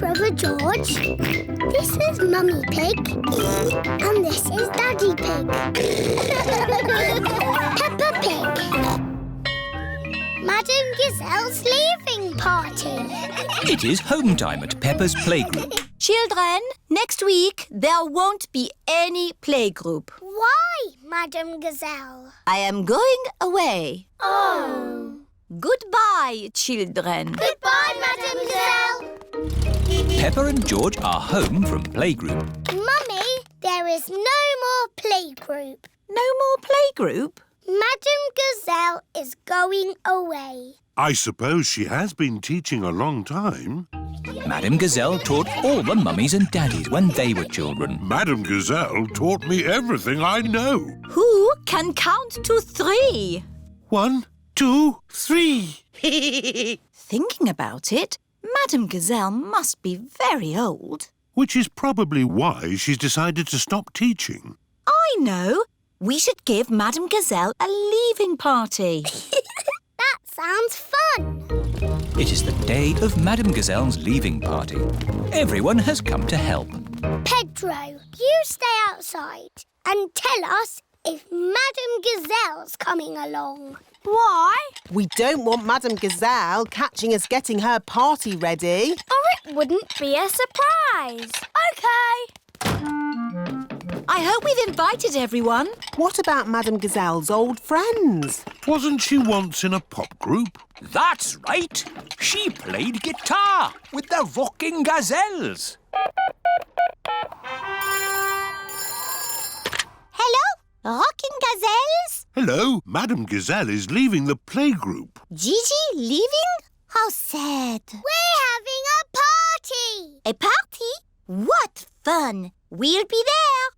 brother George. This is Mummy Pig. And this is Daddy Pig. Peppa Pig. Madam Gazelle's leaving party. It is home time at Peppa's playgroup. Children, next week there won't be any playgroup. Why, Madam Gazelle? I am going away. Oh. Goodbye, children. Goodbye, Madam Gazelle. Peppa and George are home from playgroup. Mummy, there is no more playgroup. No more playgroup? Madam Gazelle is going away. I suppose she has been teaching a long time. Madam Gazelle taught all the mummies and daddies when they were children. Madam Gazelle taught me everything I know. Who can count to 3? 1, 2, 3. Thinking about it, Madam Gazelle must be very old. Which is probably why she's decided to stop teaching. I know. We should give Madam Gazelle a leaving party. That sounds fun. It is the day of Madam Gazelle's leaving party. Everyone has come to help. Pedro, you stay outside and tell us if Madam Gazelle's coming along. Why? We don't want Madam Gazelle catching us getting her party ready. Or it wouldn't be a surprise. OK. I hope we've invited everyone. What about Madam Gazelle's old friends? Wasn't she once in a pop group? That's right. She played guitar with the Rocking Gazelles. Hello, Rocking Gazelles? Hello, Madam Gazelle is leaving the playgroup. Gigi leaving? How sad. We're having a party. A party? What fun! We'll be there.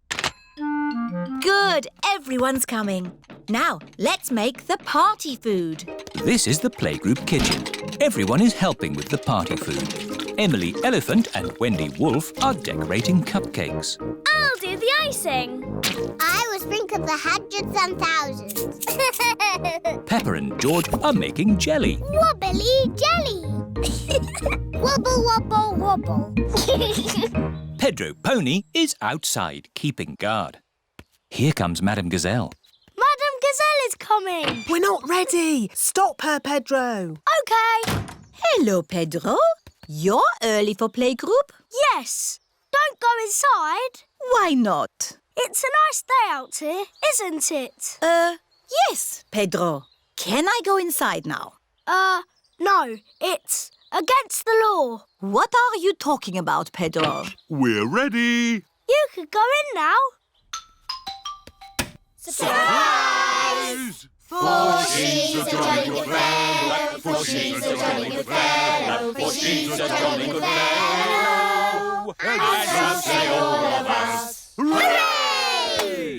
Good, everyone's coming. Now, let's make the party food. This is the playgroup kitchen. Everyone is helping with the party food. Emily Elephant and Wendy Wolf are decorating cupcakes. I'll do the icing. I will sprinkle the hundreds and thousands. Peppa and George are making jelly. Wobbly jelly. Wobble, wobble, wobble. Pedro Pony is outside, keeping guard. Here comes Madam Gazelle. Madam Gazelle is coming. We're not ready. Stop her, Pedro. OK. Hello, Pedro. You're early for playgroup? Yes. Don't go inside. Why not? It's a nice day out here, isn't it? Yes, Pedro. Can I go inside now? No. It's against the law. What are you talking about, Pedro? We're ready. You could go in now. Surprise! For she's a jolly good fellow, for she's a jolly good fellow, for she's a jolly good fellow, as we say all of us. Hooray!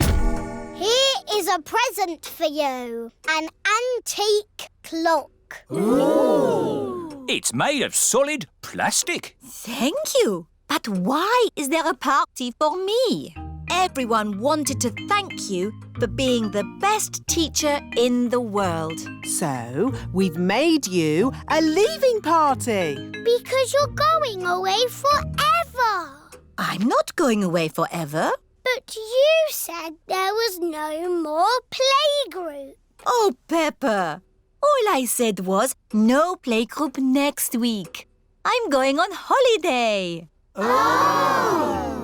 Here is a present for you. An antique clock. Ooh! It's made of solid plastic. Thank you. But why is there a party for me? Everyone wanted to thank you for being the best teacher in the world. So, we've made you a leaving party. Because you're going away forever. I'm not going away forever. But you said there was no more playgroup. Oh, Peppa. All I said was no playgroup next week. I'm going on holiday. Oh!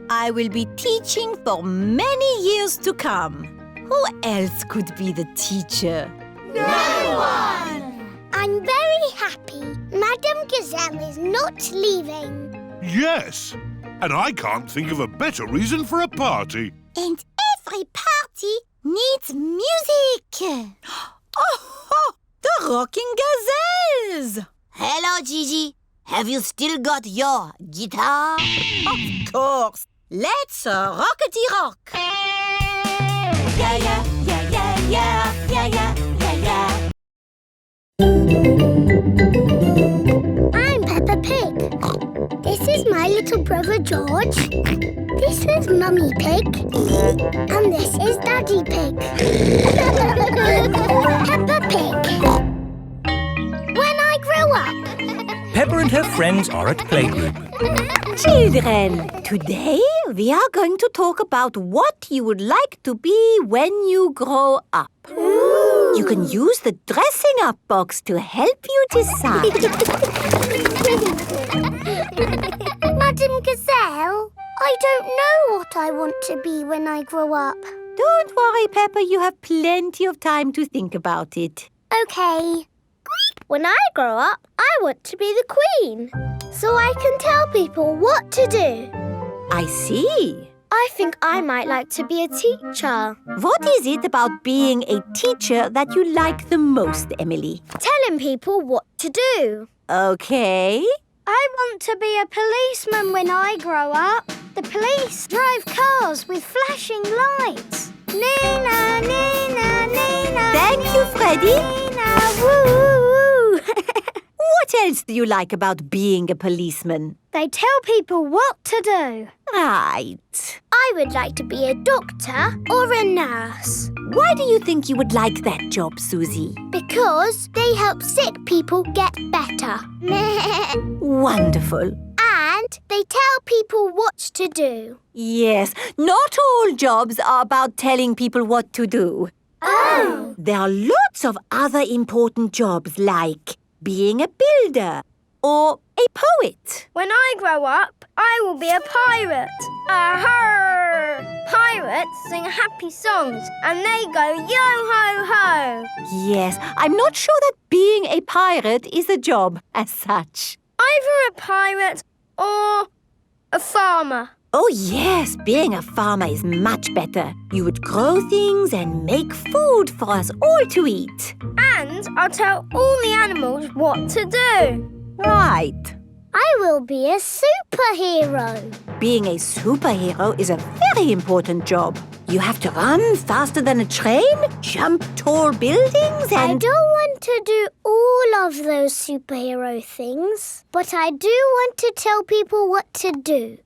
I will be teaching for many years to come. Who else could be the teacher? No one! I'm very happy Madam Gazelle is not leaving. Yes, and I can't think of a better reason for a party. And every party needs music. Oh, the Rocking Gazelles! Hello, Gigi. Have you still got your guitar? Of course. Let's rockety rock. Yeah, yeah, yeah, yeah, yeah, yeah, yeah, yeah, yeah. I'm Peppa Pig. This is my little brother George. This is Mummy Pig. And this is Daddy Pig. Peppa Pig. When I grow up. Peppa and her friends are at playgroup. Children, today we are going to talk about what you would like to be when you grow up. Ooh. You can use the dressing up box to help you decide. Madam Gazelle, I don't know what I want to be when I grow up. Don't worry, Peppa, you have plenty of time to think about it. Okay. When I grow up, I want to be the Queen, so I can tell people what to do. I see. I think I might like to be a teacher. What is it about being a teacher that you like the most, Emily? Telling people what to do. Okay. I want to be a policeman when I grow up. The police drive cars with flashing lights. Nina, Nina, Nina. Thank you, Freddie. Nina, woo. What else do you like about being a policeman? They tell people what to do. Right. I would like to be a doctor or a nurse. Why do you think you would like that job, Susie? Because they help sick people get better. Wonderful. And they tell people what to do. Yes, not all jobs are about telling people what to do. Oh! There are lots of other important jobs like being a builder or a poet. When I grow up, I will be a pirate. Aha! Pirates sing happy songs and they go yo-ho-ho. Yes, I'm not sure that being a pirate is a job as such. Either a pirate or a farmer. Oh yes, being a farmer is much better. You would grow things and make food for us all to eat. And I'll tell all the animals what to do. Right. I will be a superhero. Being a superhero is a very important job. You have to run faster than a train, jump tall buildings and... I don't want to do all of those superhero things, but I do want to tell people what to do.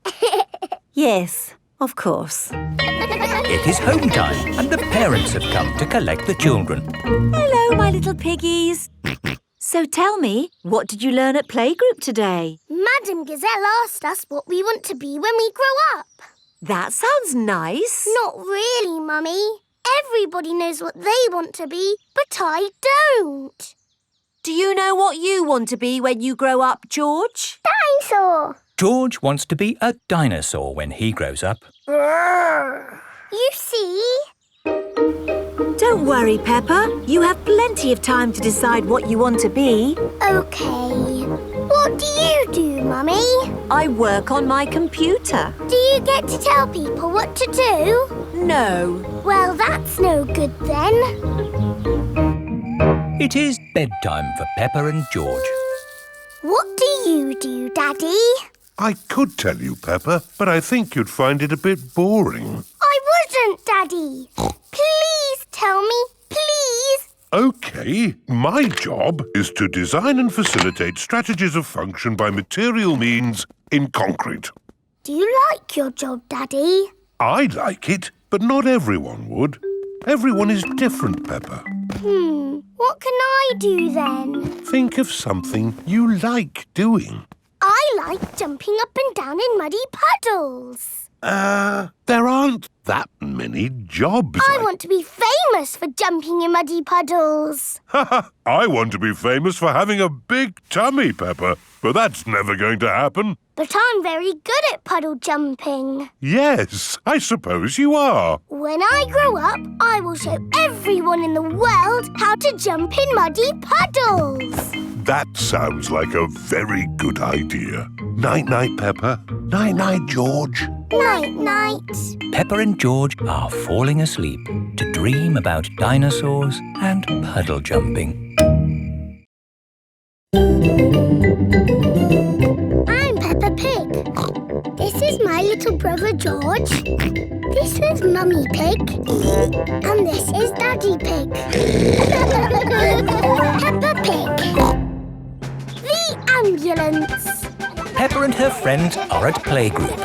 Yes, of course. It is home time and the parents have come to collect the children. Hello, my little piggies. So tell me, what did you learn at playgroup today? Madam Gazelle asked us what we want to be when we grow up. That sounds nice. Not really, Mummy. Everybody knows what they want to be, but I don't. Do you know what you want to be when you grow up, George? Dinosaur. George wants to be a dinosaur when he grows up. You see? Don't worry, Peppa. You have plenty of time to decide what you want to be. OK. What do you do, Mummy? I work on my computer. Do you get to tell people what to do? No. Well, that's no good then. It is bedtime for Peppa and George. What do you do, Daddy? I could tell you, Peppa, but I think you'd find it a bit boring. I wouldn't, Daddy. Please tell me, please. OK, my job is to design and facilitate strategies of function by material means in concrete. Do you like your job, Daddy? I like it, but not everyone would. Everyone is different, Peppa. What can I do then? Think of something you like doing. I like jumping up and down in muddy puddles. There aren't that many jobs. I want to be famous for jumping in muddy puddles. I want to be famous for having a big tummy, Peppa, but that's never going to happen. But I'm very good at puddle jumping. Yes, I suppose you are. When I grow up, I will show everyone in the world how to jump in muddy puddles. That sounds like a very good idea. Night-night, Peppa. Night-night, George. Night-night. Peppa and George are falling asleep to dream about dinosaurs and puddle jumping. I'm Peppa Pig. This is my little brother George. This is Mummy Pig. And this is Daddy Pig. Peppa Pig. The ambulance. Peppa and her friends are at playgroup.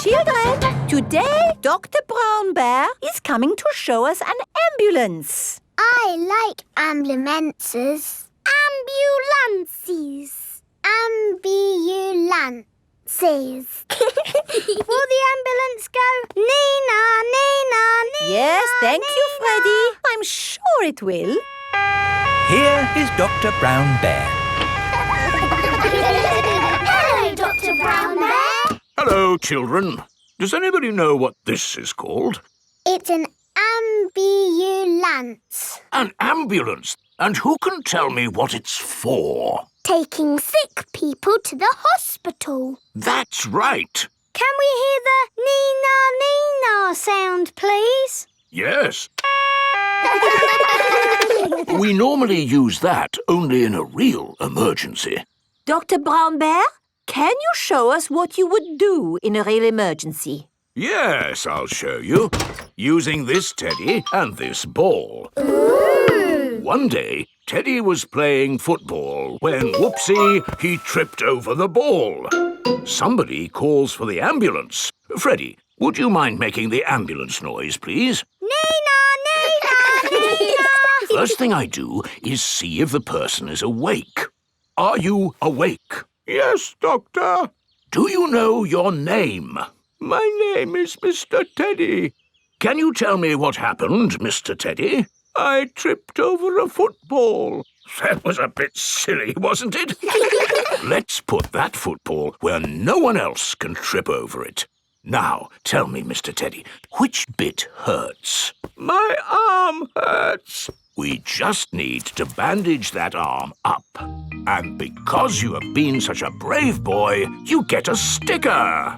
Children, today Dr. Brown Bear is coming to show us an ambulance. I like ambulances. Ambulances. ambulances. Will the ambulance go Nina, Nina, Nina? Yes, thank you, Nina? Freddy. I'm sure it will. Here is Dr. Brown Bear. Hello, Dr. Brown Bear. Hello, children. Does anybody know what this is called? It's an ambulance. An ambulance. And who can tell me what it's for? Taking sick people to the hospital. That's right. Can we hear the Nina, Nina sound, please? Yes. We normally use that only in a real emergency. Dr. Brown Bear, can you show us what you would do in a real emergency? Yes, I'll show you. Using this teddy and this ball. One day, Teddy was playing football when, whoopsie, he tripped over the ball. Somebody calls for the ambulance. Freddy, would you mind making the ambulance noise, please? Nina, Nina, Nina. First thing I do is see if the person is awake. Are you awake? Yes, Doctor. Do you know your name? My name is Mr. Teddy. Can you tell me what happened, Mr. Teddy? I tripped over a football. That was a bit silly, wasn't it? Let's put that football where no one else can trip over it. Now, tell me, Mr. Teddy, which bit hurts? My arm hurts. We just need to bandage that arm up. And because you have been such a brave boy, you get a sticker.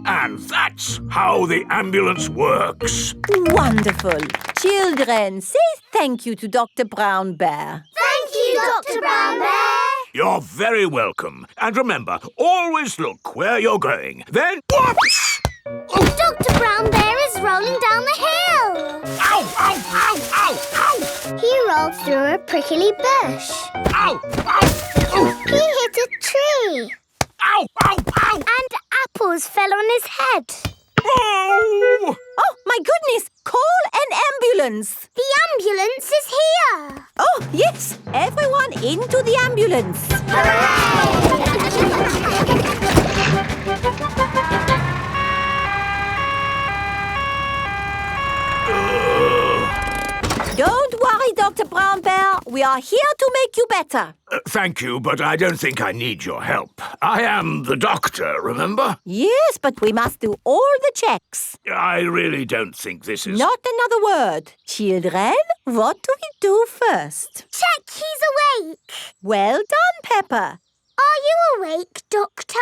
And that's how the ambulance works. Wonderful. Children, say thank you to Dr. Brown Bear. Thank you, Dr. Brown Bear. You're very welcome. And remember, always look where you're going. Then, whoops! Dr. Brown Bear is rolling down the hill. Ow, ow, ow, ow, ow! He rolled through a prickly bush. Ow, ow, ow! He hit a tree. Ow, ow, ow! And apples fell on his head. Oh! Oh, my goodness! Call an ambulance! The ambulance is here. Oh, yes! Everyone into the ambulance! Don't worry, Dr. Brown Bear. We are here to make you better. Thank you, but I don't think I need your help. I am the doctor, remember? Yes, but we must do all the checks. I really don't think this is... Not another word. Children, what do we do first? Check he's awake. Well done, Peppa. Are you awake, Doctor?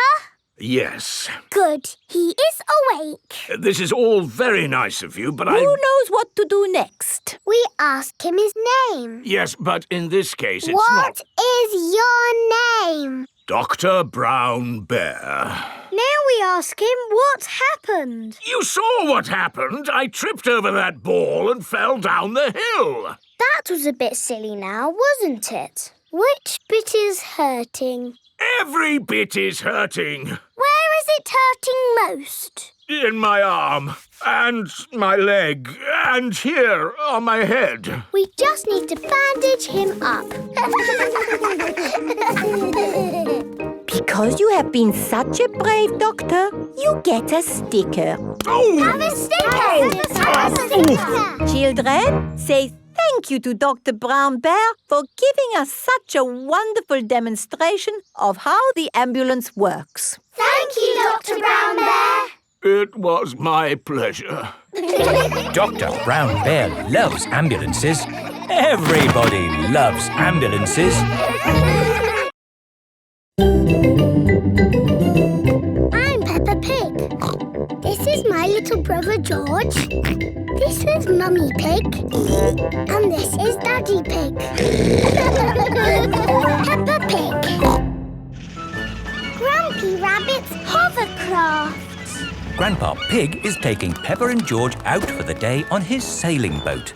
Yes. Good. He is awake. This is all very nice of you, but Who knows what to do next? We ask him his name. Yes, but in this case it's What not... is your name? Dr. Brown Bear. Now we ask him what happened. You saw what happened. I tripped over that ball and fell down the hill. That was a bit silly now, wasn't it? Which bit is hurting? Every bit is hurting. Where is it hurting most? In my arm, and my leg, and here on my head. We just need to bandage him up. Because you have been such a brave doctor, you get a sticker. Oh! Have a sticker! Have a sticker! Children, say thank you to Dr. Brown Bear for giving us such a wonderful demonstration of how the ambulance works. Thank you, Dr. Brown Bear. It was my pleasure. Dr. Brown Bear loves ambulances. Everybody loves ambulances. I'm Peppa Pig. This is my little brother George. This is Mummy Pig. And this is Daddy Pig. Peppa Pig. Grumpy Rabbit's hovercraft. Grandpa Pig is taking Peppa and George out for the day on his sailing boat.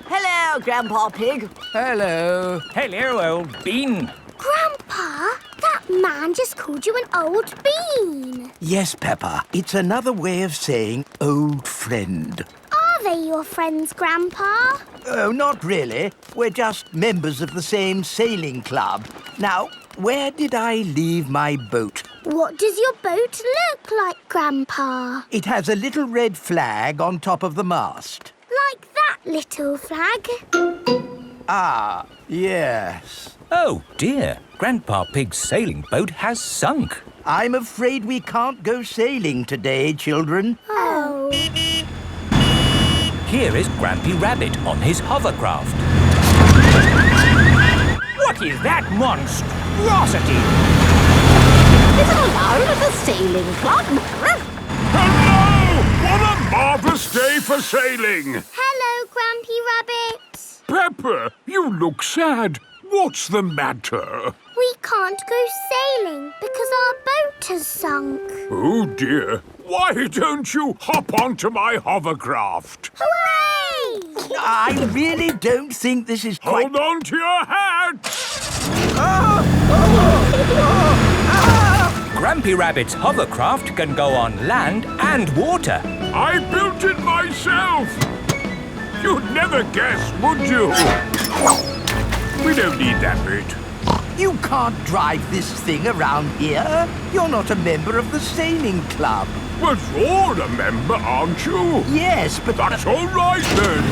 Hello, Grandpa Pig. Hello. Hello, old bean. Grandpa, that man just called you an old bean. Yes, Peppa. It's another way of saying old friend. Are they your friends, Grandpa? Oh, not really. We're just members of the same sailing club. Now, where did I leave my boat? What does your boat look like, Grandpa? It has a little red flag on top of the mast. Like that little flag? Ah, yes. Oh dear, Grandpa Pig's sailing boat has sunk. I'm afraid we can't go sailing today, children. Oh. Here is Grampy Rabbit on his hovercraft. What is that monstrosity? Is it allowed at the sailing club? Hello! What a marvellous day for sailing! Hello, Grampy Rabbit. Peppa, you look sad. What's the matter? We can't go sailing because our boat has sunk. Oh dear. Why don't you hop onto my hovercraft? Hooray! I really don't think this is quite... Hold on to your hat! Grampy Rabbit's hovercraft can go on land and water. I built it myself! You'd never guess, would you? We don't need that bit. You can't drive this thing around here. You're not a member of the sailing club. Well, you're a member, aren't you? Yes, but... That's all right, then.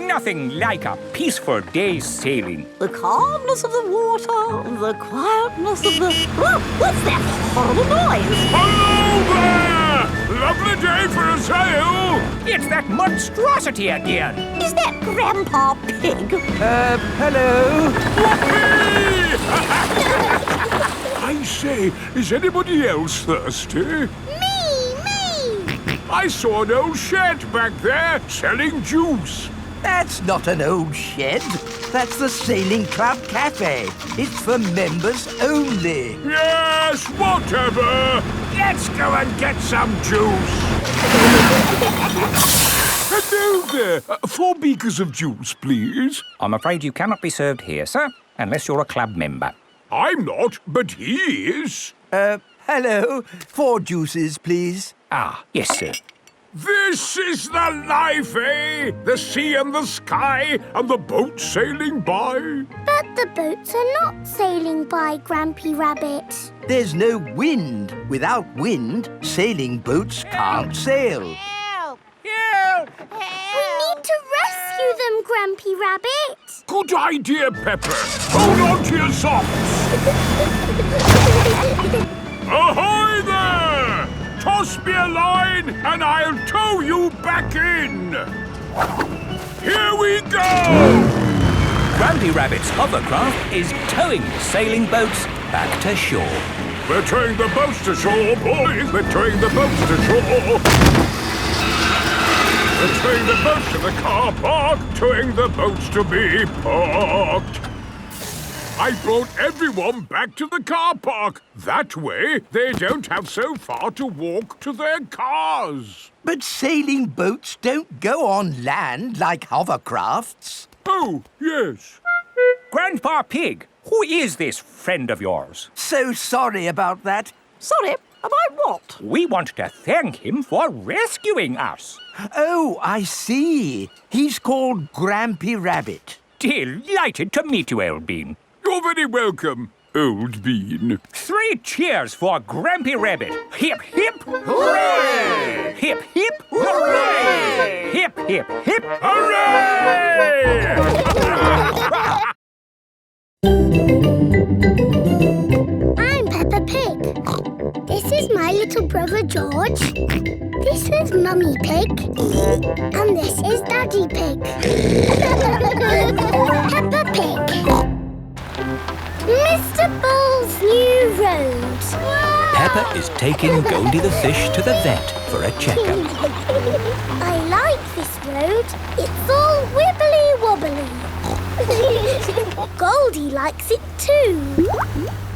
Nothing like a peaceful day's sailing. The calmness of the water, the quietness of the... Oh, what's that horrible noise? Hello there! Lovely day for a sail! It's that monstrosity again. Is that Grandpa Pig? hello? I say, is anybody else thirsty? Me! I saw an old shed back there selling juice. That's not an old shed. That's the Sailing Club Cafe. It's for members only. Yes, whatever. Let's go and get some juice. Hello there. 4 beakers of juice, please. I'm afraid you cannot be served here, sir, unless you're a club member. I'm not, but he is. Hello. 4 juices, please. Ah, yes, sir. This is the life, eh? The sea and the sky and the boat sailing by. But the boats are not sailing by, Grampy Rabbit. There's no wind. Without wind, sailing boats can't sail. Help! Help! We need to rescue them, Grampy Rabbit. Good idea, Peppa. Hold on to your socks. Ahoy there! Toss me a line and I'll tow you back in. Here we go! Grampy Rabbit's hovercraft is towing the sailing boats back to shore. We're towing the boats to shore, boys. We're towing the boats to shore. We're towing the boats to the car park, towing the boats to be parked. I brought everyone back to the car park. That way, they don't have so far to walk to their cars. But sailing boats don't go on land like hovercrafts. Oh, yes. Grandpa Pig, who is this friend of yours? So sorry about that. Sorry, about what? We want to thank him for rescuing us. Oh, I see. He's called Grampy Rabbit. Delighted to meet you, Old Bean. You're very welcome, Old Bean. 3 cheers for Grampy Rabbit. Hip, hip, hooray! Hip, hip, hooray! Hip, hip, hip, Hooray! I'm Peppa Pig. This is my little brother George. This is Mummy Pig. And this is Daddy Pig. Peppa Pig. Mr. Bull's new road. Peppa is taking Goldie the fish to the vet for a checkup. I like this road. It's all wibbly wobbly. Goldie likes it too.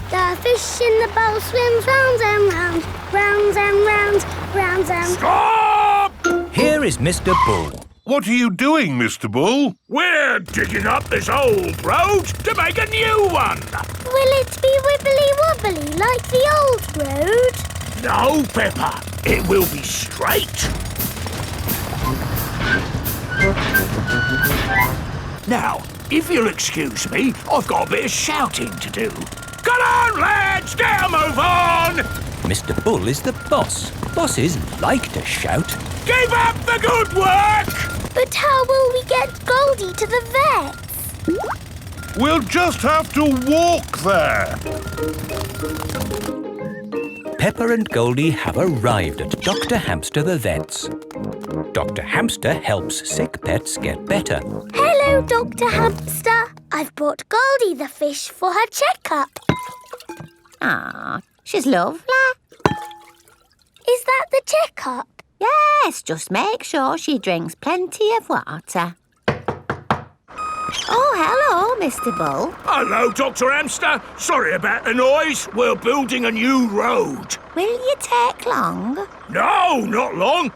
The fish in the bowl swims round and round, round and round, round and... Stop! Here is Mr. Bull. What are you doing, Mr. Bull? We're digging up this old road to make a new one. Will it be wibbly wobbly like the old road? No, Peppa. It will be straight. Now, If you'll excuse me, I've got a bit of shouting to do. Come on, lads! Get a move on! Mr. Bull is the boss. Bosses like to shout. Keep up the good work! But how will we get Goldie to the vets? We'll just have to walk there. Peppa and Goldie have arrived at Dr. Hamster the vet's. Dr. Hamster helps sick pets get better. Hello, Dr. Hamster. I've brought Goldie the fish for her checkup. Ah, she's lovely. Is that the checkup? Yes, just make sure she drinks plenty of water. Oh, hello, Mr. Bull. Hello, Dr. Hamster. Sorry about the noise. We're building a new road. Will you take long? No, not long.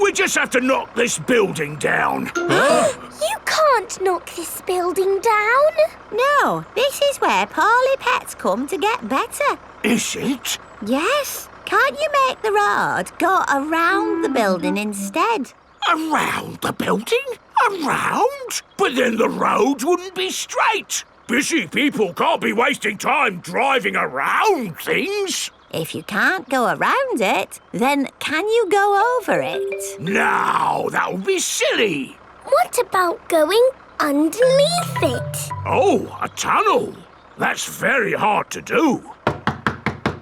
We just have to knock this building down. You can't knock this building down. No, this is where poorly pets come to get better. Is it? Yes. Can't you make the road go around the building instead? Around the building? Around? But then the road wouldn't be straight. Busy people can't be wasting time driving around things. If you can't go around it, then can you go over it? No, that would be silly. What about going underneath it? Oh, a tunnel. That's very hard to do.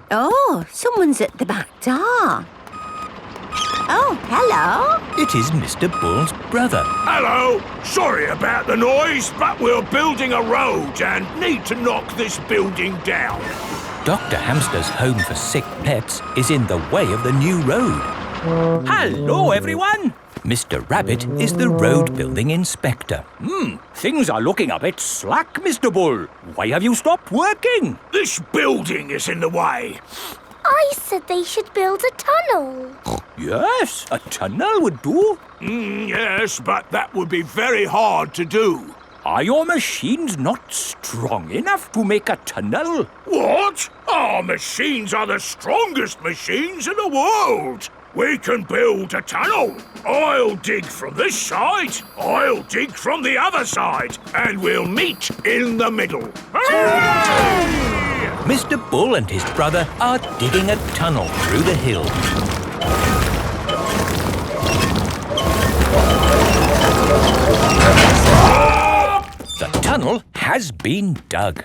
Oh, someone's at the back door. Oh, hello. It is Mr. Bull's brother. Hello. Sorry about the noise, but we're building a road and need to knock this building down. Dr. Hamster's home for sick pets is in the way of the new road. Hello, everyone. Mr. Rabbit is the road building inspector. Things are looking a bit slack, Mr. Bull. Why have you stopped working? This building is in the way. I said they should build a tunnel. Yes, a tunnel would do. Yes, but that would be very hard to do. Are your machines not strong enough to make a tunnel? What? Our machines are the strongest machines in the world. We can build a tunnel. I'll dig from this side, I'll dig from the other side, and we'll meet in the middle. Hooray! Mr. Bull and his brother are digging a tunnel through the hill. The tunnel has been dug.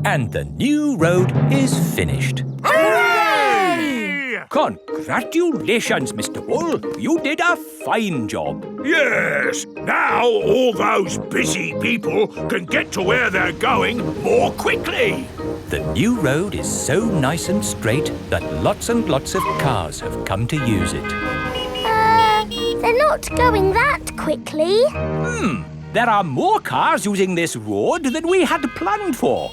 And the new road is finished. Hooray! Congratulations, Mr. Bull. You did a fine job. Yes, now all those busy people can get to where they're going more quickly. The new road is so nice and straight that lots and lots of cars have come to use it. They're not going that quickly. There are more cars using this road than we had planned for.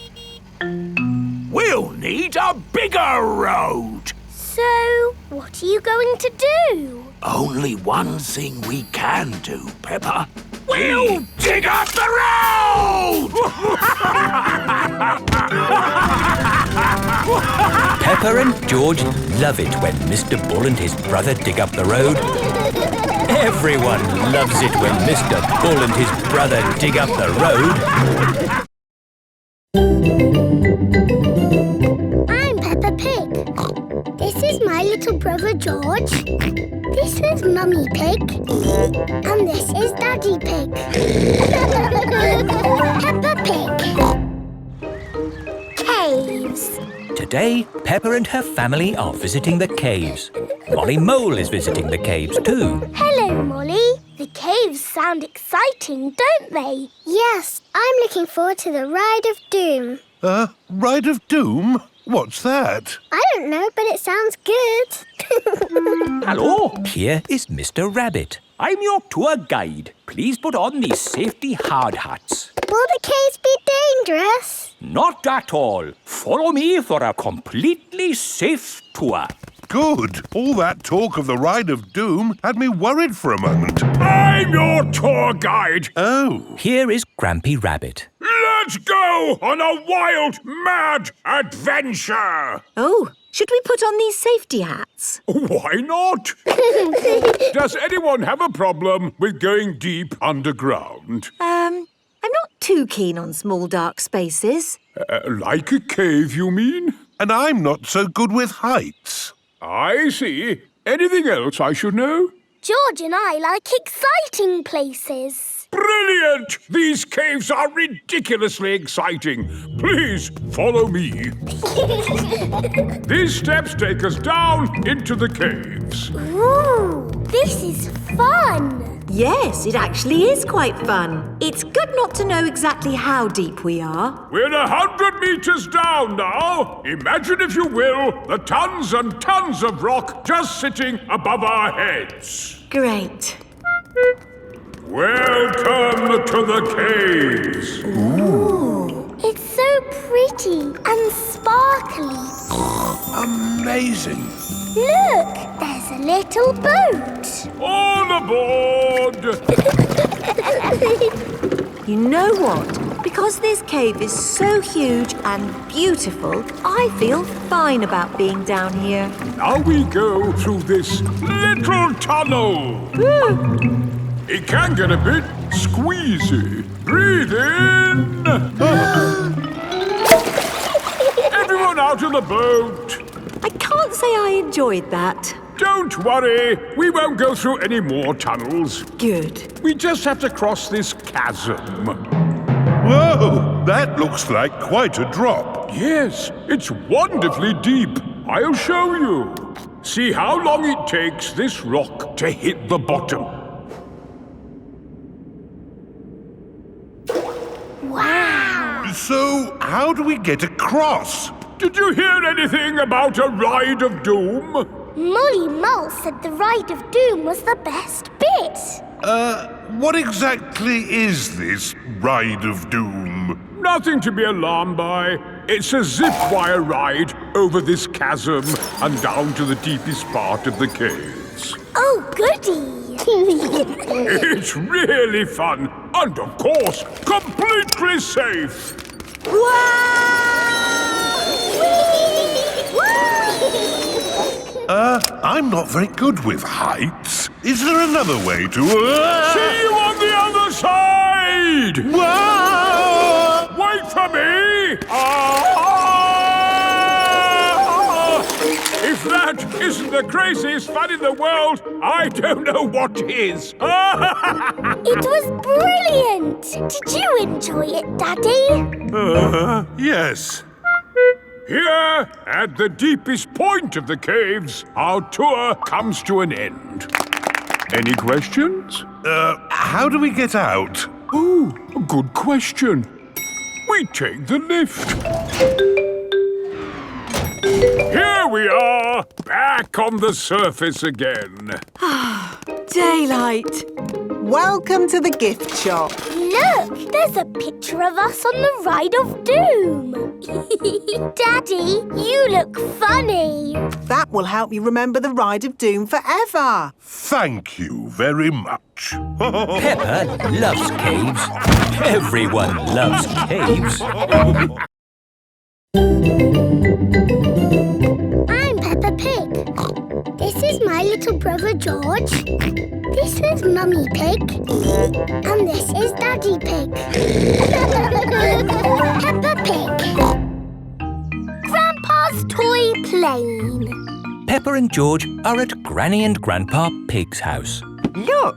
We'll need a bigger road. So, what are you going to do? Only one thing we can do, Peppa. We'll dig up the road! Peppa and George love it when Mr. Bull and his brother dig up the road. Everyone loves it when Mr. Bull and his brother dig up the road. I'm Peppa Pig. This is my little brother George. This is Mummy Pig. And this is Daddy Pig. Peppa Pig. Caves. Today, Peppa and her family are visiting the caves. Molly Mole is visiting the caves too. Hello, Molly. The caves sound exciting, don't they? Yes, I'm looking forward to the Ride of Doom. Ride of Doom? What's that? I don't know, but it sounds good. Hello, Here is Mr. Rabbit. I'm your tour guide. Please put on these safety hard hats. Will the caves be dangerous? Not at all. Follow me for a completely safe tour. Good. All that talk of the Ride of Doom had me worried for a moment. I'm your tour guide. Oh. Here is Grampy Rabbit. Let's go on a wild, mad adventure. Oh, Should we put on these safety hats? Why not? Does anyone have a problem with going deep underground? I'm not too keen on small dark spaces. Like a cave, you mean? And I'm not so good with heights. I see. Anything else I should know? George and I like exciting places. Brilliant! These caves are ridiculously exciting. Please follow me. These steps take us down into the caves. Ooh, this is fun. Yes, it actually is quite fun. It's good not to know exactly how deep we are. We're 100 meters down now. Imagine, if you will, the tons and tons of rock just sitting above our heads. Great. Welcome to the caves. Ooh, it's so pretty and sparkly. Amazing. Look, there's a little boat. All aboard! You know what? Because this cave is so huge and beautiful, I feel fine about being down here. Now we go through this little tunnel. It can get a bit squeezy. Breathe in. Everyone out of the boat. I can't say I enjoyed that. Don't worry. We won't go through any more tunnels. Good. We just have to cross this chasm. Whoa, that looks like quite a drop. Yes, it's wonderfully deep. I'll show you. See how long it takes this rock to hit the bottom. Wow. So, how do we get across? Did you hear anything about a ride of doom? Molly Mull said the Ride of Doom was the best bit. What exactly is this Ride of Doom? Nothing to be alarmed by. It's a zip wire ride over this chasm and down to the deepest part of the caves. Oh, goody. It's really fun and, of course, completely safe. I'm not very good with heights. Is there another way to... See you on the other side! Whoa! Wait for me! If that isn't the craziest fun in the world, I don't know what is. It was brilliant. Did you enjoy it, Daddy? Yes. Here, at the deepest point of the caves, our tour comes to an end. Any questions? How do we get out? Oh, good question. We take the lift. Here we are, back on the surface again. Daylight. Welcome to the gift shop. Look, there's a picture of us on the Ride of Doom. Daddy, you look funny. That will help you remember the Ride of Doom forever. Thank you very much. Peppa loves caves. Everyone loves caves. I'm Peppa Pig. This is my little brother George. This is Mummy Pig. And this is Daddy Pig. Peppa Pig. Grandpa's toy plane. Peppa and George are at Granny and Grandpa Pig's house. Look,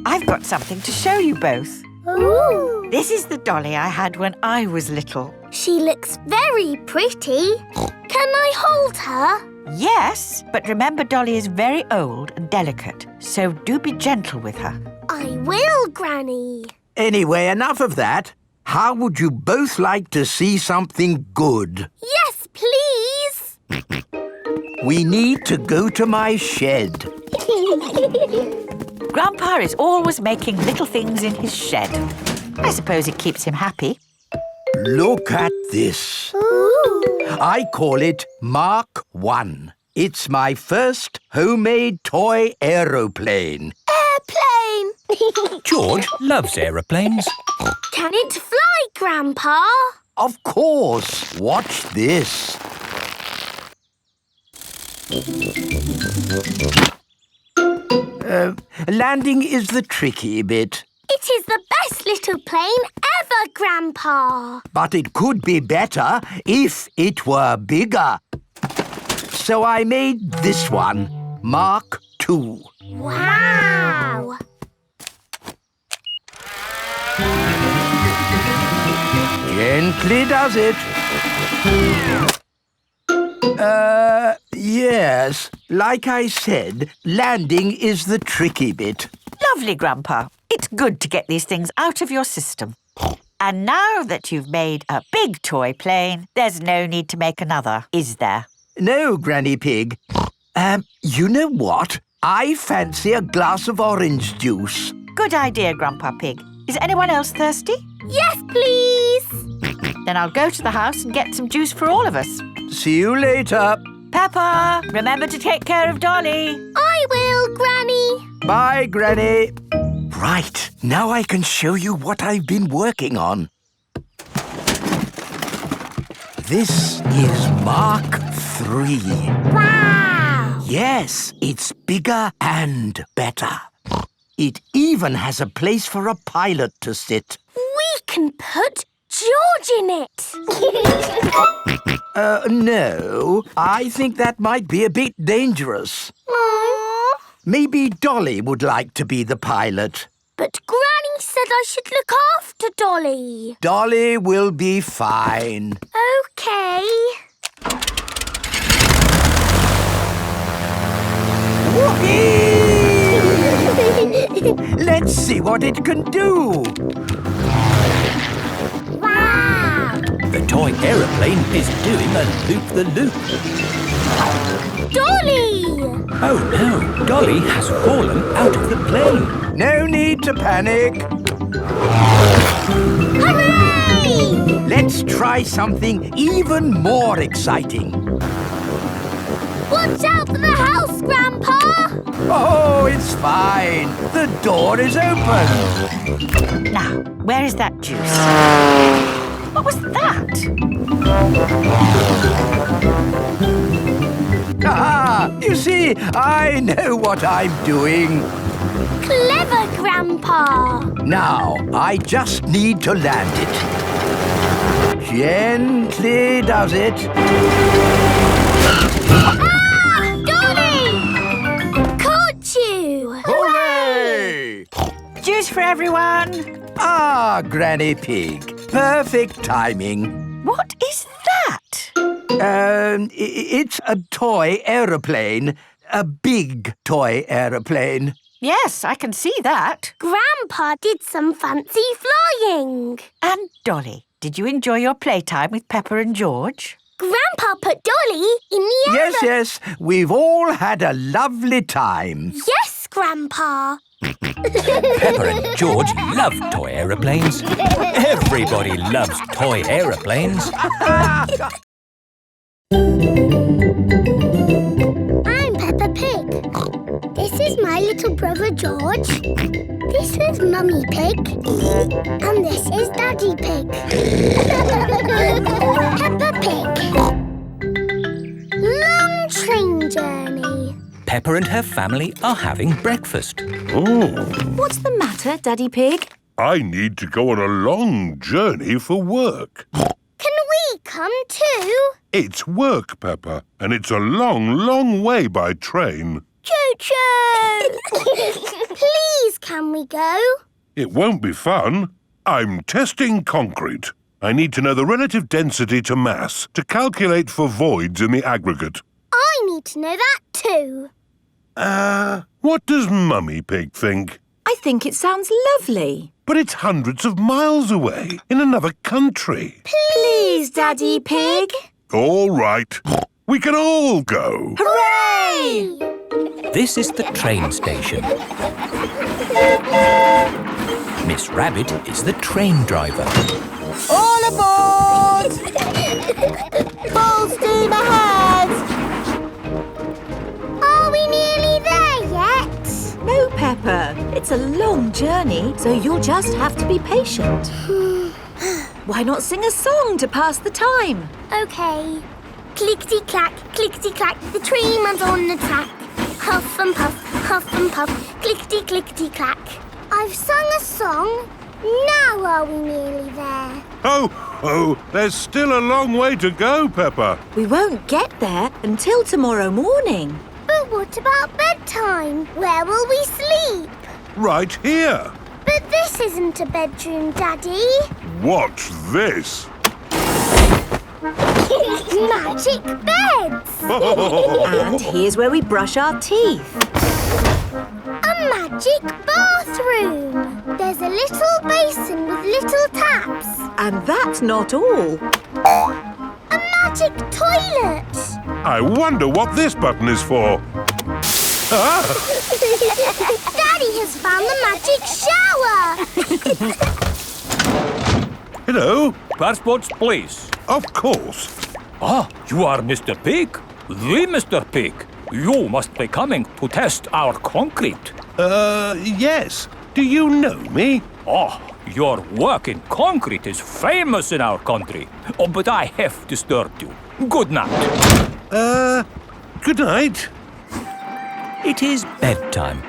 I've got something to show you both. Ooh. This is the Dolly I had when I was little. She looks very pretty. Can I hold her? Yes, but remember Dolly is very old and delicate, so do be gentle with her. I will, Granny. Anyway, enough of that. How would you both like to see something good? Yes, please. We need to go to my shed. Grandpa is always making little things in his shed. I suppose it keeps him happy. Look at this. Ooh. I call it Mark 1. It's my first homemade toy aeroplane. Airplane. George loves aeroplanes. Can it fly, Grandpa? Of course. Watch this. Landing is the tricky bit. It is the best little plane ever, Grandpa. But it could be better if it were bigger. So I made this one, Mark II. Wow! Gently does it. Yes. Like I said, landing is the tricky bit. Lovely, Grandpa. It's good to get these things out of your system. And now that you've made a big toy plane, there's no need to make another, is there? No, Granny Pig. You know what? I fancy a glass of orange juice. Good idea, Grandpa Pig. Is anyone else thirsty? Yes, please. Then I'll go to the house and get some juice for all of us. See you later. Peppa, remember to take care of Dolly. I will, Granny. Bye, Granny. Right, now I can show you what I've been working on. This is Mark III. Wow! Yes, it's bigger and better. It even has a place for a pilot to sit. We can put George in it. No, I think that might be a bit dangerous. Aww. Maybe Dolly would like to be the pilot. But Granny said I should look after Dolly. Dolly will be fine. OK. Whoopee! Let's see what it can do. Wow! The toy aeroplane is doing a loop-the-loop. Dolly! Oh no, Dolly has fallen out of the plane. No need to panic. Hooray! Let's try something even more exciting. Watch out for the house, Grandpa! Oh, it's fine. The door is open. Now, where is that juice? What was that? Ah, you see, I know what I'm doing. Clever, Grandpa! Now, I just need to land it. Gently does it. Ah! Dolly! Caught you! Hooray! Juice for everyone. Ah, Granny Pig. Perfect timing. What is that? It's a toy aeroplane. A big toy aeroplane. Yes, I can see that. Grandpa did some fancy flying. And Dolly, did you enjoy your playtime with Peppa and George? Grandpa put Dolly in the Yes. We've all had a lovely time. Yes, Grandpa. Peppa and George love toy aeroplanes. Everybody loves toy aeroplanes. I'm Peppa Pig. This is my little brother George. This is Mummy Pig. And this is Daddy Pig. Peppa Pig. Long train journey. Peppa and her family are having breakfast. Oh, What's the matter, Daddy Pig? I need to go on a long journey for work. Can we come too? It's work, Peppa, and it's a long, long way by train. Choo-choo! Please, can we go? It won't be fun. I'm testing concrete. I need to know the relative density to mass to calculate for voids in the aggregate. I need to know that too. What does Mummy Pig think? I think it sounds lovely. But it's hundreds of miles away, in another country. Please, Daddy Pig. All right. We can all go. Hooray! This is the train station. Miss Rabbit is the train driver. All aboard! Full steam ahead! Are we nearly there yet? No, Peppa. It's a long journey, so you'll just have to be patient. Why not sing a song to pass the time? OK. Clickety-clack, clickety-clack, the train runs on the track. Huff and puff, clickety-clickety-clack. I've sung a song. Now are we nearly there? Oh, there's still a long way to go, Peppa. We won't get there until tomorrow morning. But what about bedtime? Where will we sleep? Right here. But this isn't a bedroom, Daddy. What's this? Magic beds! And here's where we brush our teeth. A magic bathroom! There's a little basin with little taps. And that's not all. A magic toilet! I wonder what this button is for. Ah! Daddy has found the magic shower! Hello. Passports, please. Of course. Ah, you are Mr. Pig? The Mr. Pig. You must be coming to test our concrete. Yes. Do you know me? Oh, your work in concrete is famous in our country. Oh, but I have disturbed you. Good night. Good night. It is bedtime.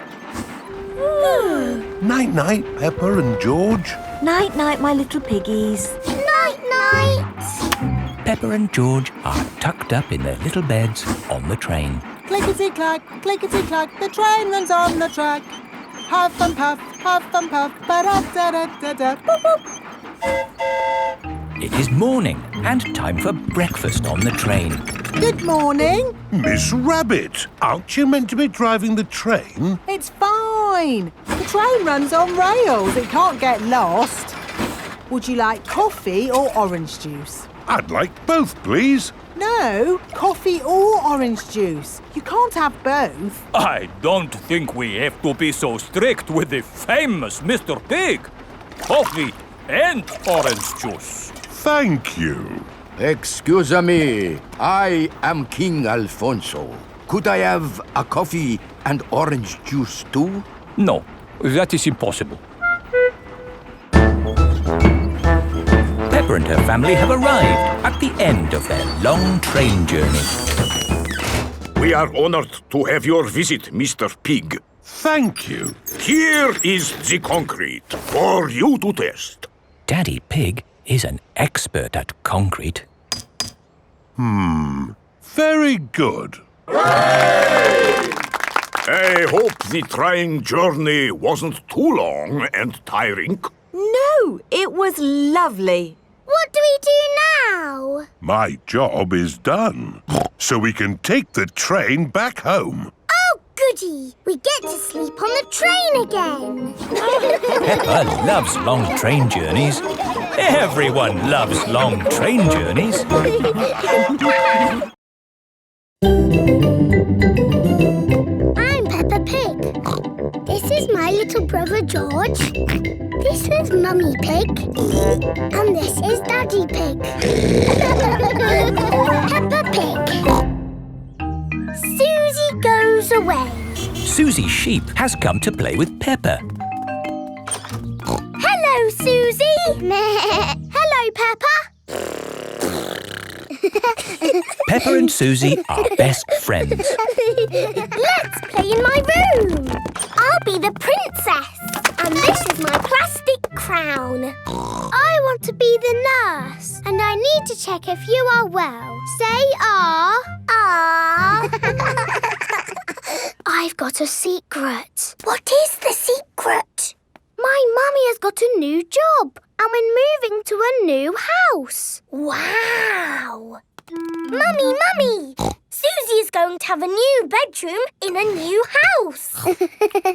Night-night, Peppa and George. Night-night, my little piggies. Night-night! Peppa and George are tucked up in their little beds on the train. Clickety-clack, clickety-clack, the train runs on the track. Huff and puff, ba-da-da-da-da, boop, boop. It is morning and time for breakfast on the train. Good morning. Miss Rabbit, aren't you meant to be driving the train? It's fine. The train runs on rails. It can't get lost. Would you like coffee or orange juice? I'd like both, please. No, coffee or orange juice. You can't have both. I don't think we have to be so strict with the famous Mr. Pig. Coffee and orange juice. Thank you. Excuse me, I am King Alfonso. Could I have a coffee and orange juice too? No, that is impossible. Peppa and her family have arrived at the end of their long train journey. We are honored to have your visit, Mr. Pig. Thank you. Here is the concrete for you to test. Daddy Pig is an expert at concrete. Very good. I hope the trying journey wasn't too long and tiring. No, it was lovely. What do we do now? My job is done. So we can take the train back home. Oh, goody! We get to sleep on the train again. Peppa loves long train journeys. Everyone loves long train journeys. I'm Peppa Pig. This is my little brother George. This is Mummy Pig. And this is Daddy Pig. Peppa Pig. Susie goes away. Susie Sheep has come to play with Peppa. Hello, Susie. Hello, Peppa. Peppa and Susie are best friends. Let's play in my room. I'll be the princess. And this is my plastic crown. I want to be the nurse. And I need to check if you are well. Say ah. Ah. I've got a secret. What is the secret? My mummy has got a new job. And we're moving to a new house. Wow. Mummy! Susie is going to have a new bedroom in a new house.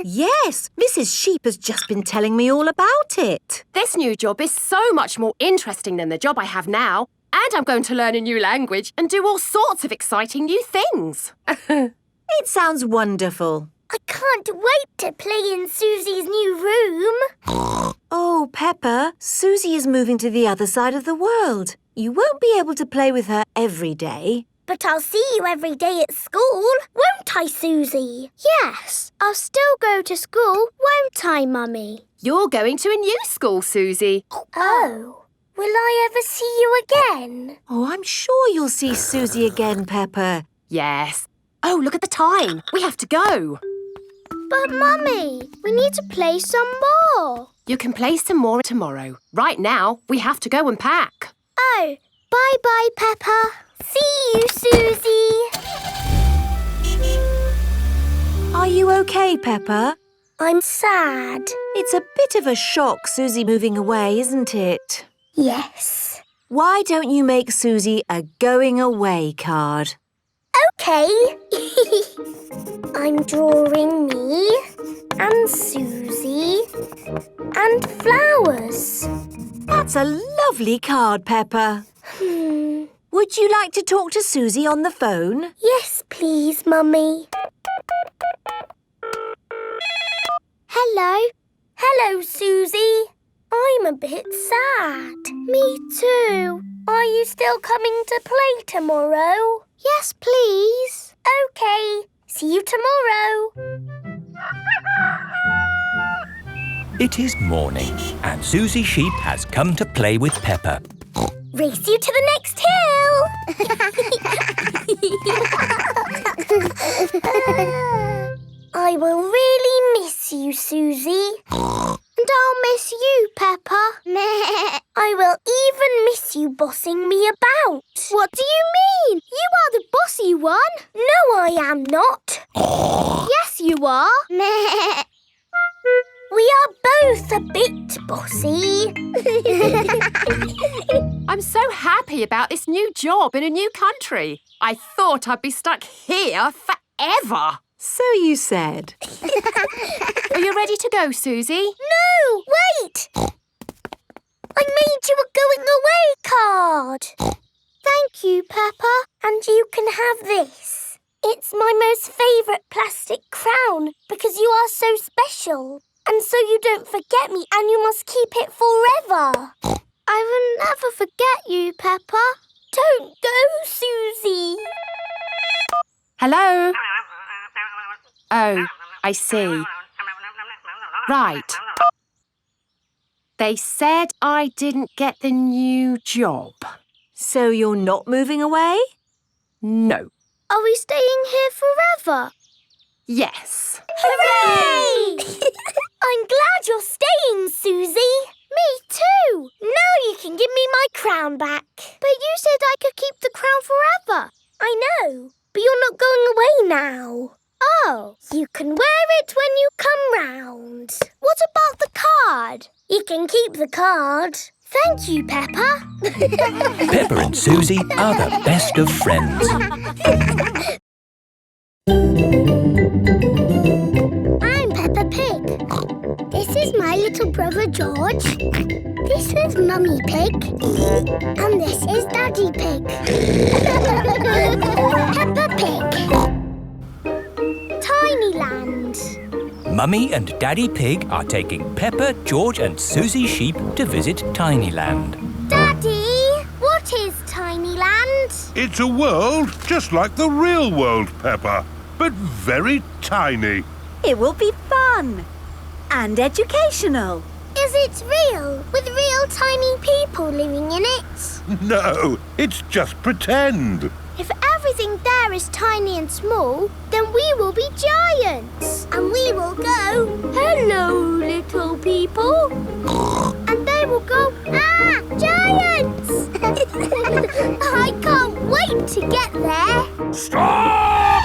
Yes, Mrs. Sheep has just been telling me all about it. This new job is so much more interesting than the job I have now. And I'm going to learn a new language and do all sorts of exciting new things. It sounds wonderful. I can't wait to play in Susie's new room. Oh, Peppa, Susie is moving to the other side of the world. You won't be able to play with her every day. But I'll see you every day at school, won't I, Susie? Yes, I'll still go to school, won't I, Mummy? You're going to a new school, Susie. Oh, Will I ever see you again? Oh, I'm sure you'll see Susie again, Peppa. Yes. Oh, look at the time. We have to go. But, Mummy, we need to play some more. You can play some more tomorrow. Right now, we have to go and pack. Oh, bye-bye, Peppa. See you, Susie. Are you okay, Peppa? I'm sad. It's a bit of a shock, Susie moving away, isn't it? Yes. Why don't you make Susie a going away card? OK. I'm drawing me and Susie and flowers. That's a lovely card, Peppa. Would you like to talk to Susie on the phone? Yes, please, Mummy. Hello. Hello, Susie. I'm a bit sad. Me too. Are you still coming to play tomorrow? Yes, please. OK. See you tomorrow. It is morning, and Susie Sheep has come to play with Peppa. Race you to the next hill. I will really miss you, Susie. And I'll miss you, Peppa. I will even miss you bossing me about. What do you mean? You are the bossy one. No, I am not. Yes, you are. We are both a bit bossy. I'm so happy about this new job in a new country. I thought I'd be stuck here forever. So you said. Are you ready to go, Susie? No, wait! I made you a going away card. Thank you, Peppa. And you can have this. It's my most favourite plastic crown because you are so special. And so you don't forget me and you must keep it forever. I will never forget you, Peppa. Don't go, Susie. Hello? Oh, I see. Right. They said I didn't get the new job. So you're not moving away? No. Are we staying here forever? Yes. Hooray! I'm glad you're staying, Susie. Me too. Now you can give me my crown back. But you said I could keep the crown forever. I know, but you're not going away now. Oh, you can wear it when you come round. What about the card? You can keep the card. Thank you, Peppa. Peppa and Susie are the best of friends. I'm Peppa Pig. This is my little brother George. This is Mummy Pig. And this is Daddy Pig. Peppa Pig. Tinyland. Mummy and Daddy Pig are taking Peppa, George and Susie Sheep to visit Tinyland. Daddy, what is Tinyland? It's a world just like the real world, Peppa, but very tiny. It will be fun and educational. Is it real, with real tiny people living in it? No, it's just pretend. If everything there is tiny and small, then we will be giants. And we will go, hello, little people. And they will go, ah, giants! I can't wait to get there. Stop!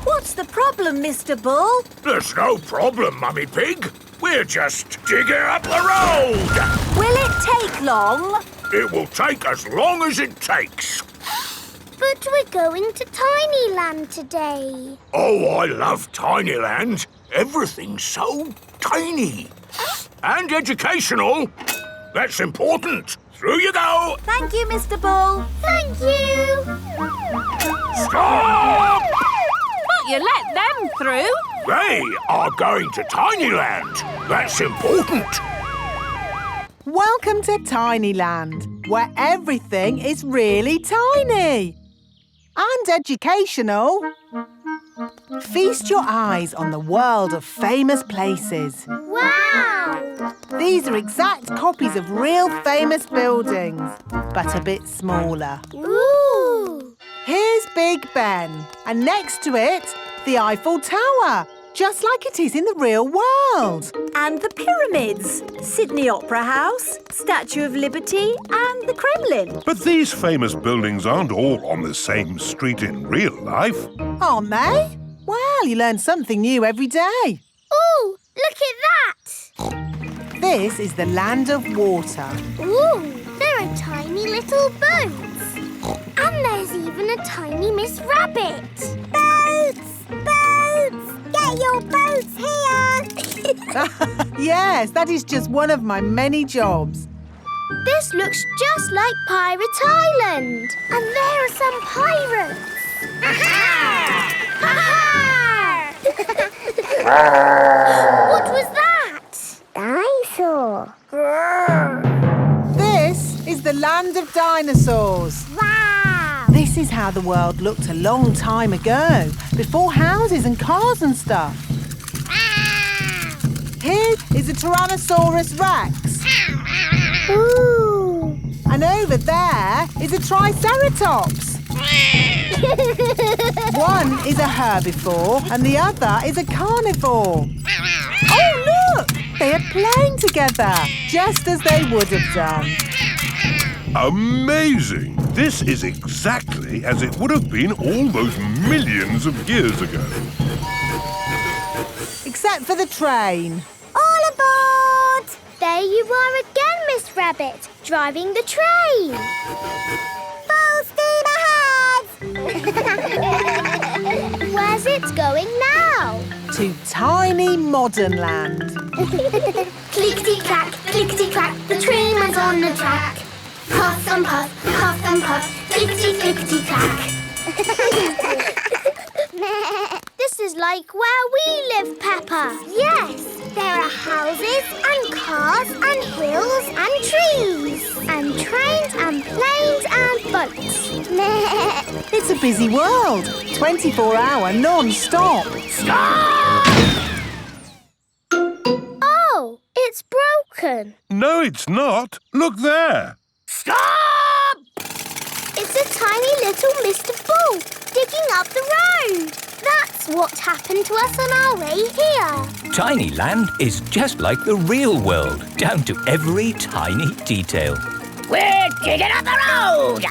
What's the problem, Mr. Bull? There's no problem, Mummy Pig. We're just digging up the road. Will it take long? It will take as long as it takes. But we're going to Tinyland today. Oh, I love Tinyland. Everything's so tiny. And educational. That's important. Through you go. Thank you, Mr. Bull. Thank you. Stop! But you let them through. They are going to Tinyland. That's important. Welcome to Tinyland, where everything is really tiny. And educational. Feast your eyes on the world of famous places. Wow! These are exact copies of real famous buildings, but a bit smaller. Ooh! Here's Big Ben, and next to it, the Eiffel Tower, just like it is in the real world. And the pyramids, Sydney Opera House, Statue of Liberty and the Kremlin. But these famous buildings aren't all on the same street in real life. Aren't they? Well, you learn something new every day. Ooh, look at that! This is the land of water. Ooh, there are tiny little boats. And there's even a tiny Miss Rabbit. Boats! Boats! Get your boats here! Yes, that is just one of my many jobs. This looks just like Pirate Island. And there are some pirates. Aha! What was that? Dinosaur. This is the land of dinosaurs. Wow! This is how the world looked a long time ago, before houses and cars and stuff. Here is a Tyrannosaurus Rex. Ooh! And over there is a Triceratops. One is a herbivore and the other is a carnivore. Oh, look! They are playing together, just as they would have done. Amazing! This is exactly as it would have been all those millions of years ago. Except for the train. All aboard! There you are again, Miss Rabbit, driving the train. Full steam ahead! Where's it going now? To tiny modern land. Clickety-clack, clickety-clack, the train went on the track. Puff and puff, clickety-clickety-clack. This is like where we live, Peppa. Yes, there are houses and cars and hills and trees and trains and planes and boats. It's a busy world. 24-hour non-stop. Stop! Oh, it's broken. No, it's not. Look there. Stop! It's a tiny little Mr. Bull digging up the road. That's what happened to us on our way here. Tiny Land is just like the real world, down to every tiny detail. We're digging up the road!